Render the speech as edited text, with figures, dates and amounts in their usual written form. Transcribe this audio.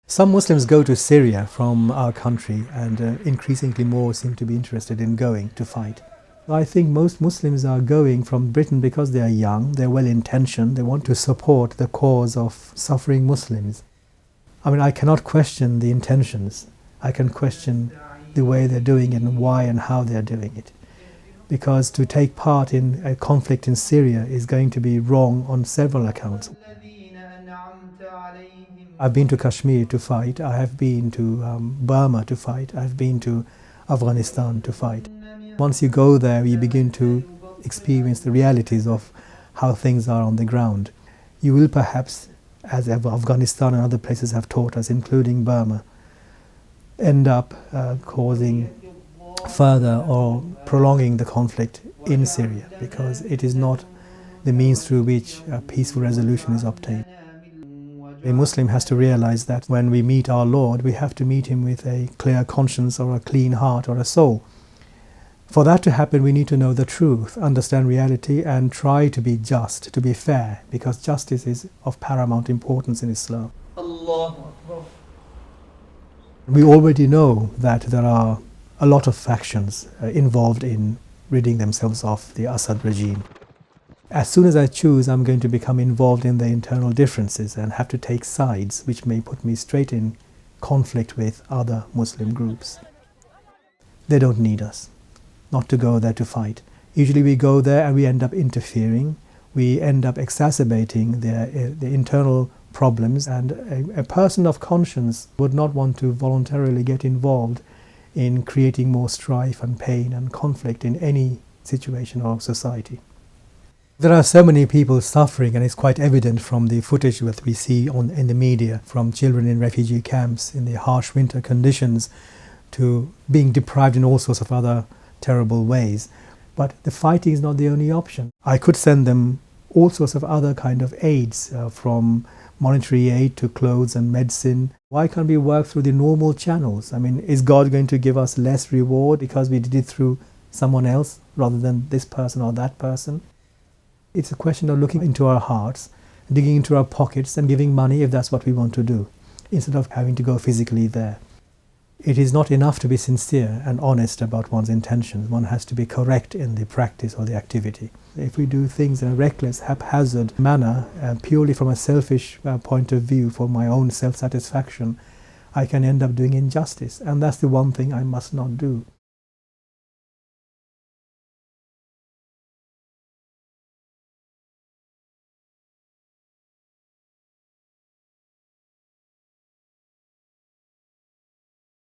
Some Muslims go to Syria from our country, and increasingly more seem to be interested in going to fight. I think most Muslims are going from Britain because they are young, they're well-intentioned, they want to support the cause of suffering Muslims. I mean, I cannot question the intentions. I can question the way they're doing it and why and how they're doing it. Because to take part in a conflict in Syria is going to be wrong on several accounts. I've been to Kashmir to fight, I have been to Burma to fight, I've been to Afghanistan to fight. Once you go there, you begin to experience the realities of how things are on the ground. You will perhaps, as Afghanistan and other places have taught us, including Burma, end up causing further or prolonging the conflict in Syria, because it is not the means through which a peaceful resolution is obtained. A Muslim has to realize that when we meet our Lord, we have to meet him with a clear conscience or a clean heart or a soul. For that to happen, we need to know the truth, understand reality, and try to be just, to be fair, because justice is of paramount importance in Islam. We already know that there are a lot of factions involved in ridding themselves of the Assad regime. As soon as I choose, I'm going to become involved in the internal differences and have to take sides, which may put me straight in conflict with other Muslim groups. They don't need us, not to go there to fight. Usually we go there and we end up interfering, we end up exacerbating the internal problems, and a person of conscience would not want to voluntarily get involved in creating more strife and pain and conflict in any situation of society. There are so many people suffering, and it's quite evident from the footage that we see in the media, from children in refugee camps in the harsh winter conditions to being deprived in all sorts of other terrible ways. But the fighting is not the only option. I could send them all sorts of other kind of aids, from monetary aid to clothes and medicine. Why can't we work through the normal channels? I mean, is God going to give us less reward because we did it through someone else rather than this person or that person? It's a question of looking into our hearts, digging into our pockets and giving money if that's what we want to do, instead of having to go physically there. It is not enough to be sincere and honest about one's intentions. One has to be correct in the practice or the activity. If we do things in a reckless, haphazard manner, purely from a selfish point of view, for my own self-satisfaction, I can end up doing injustice. And that's the one thing I must not do.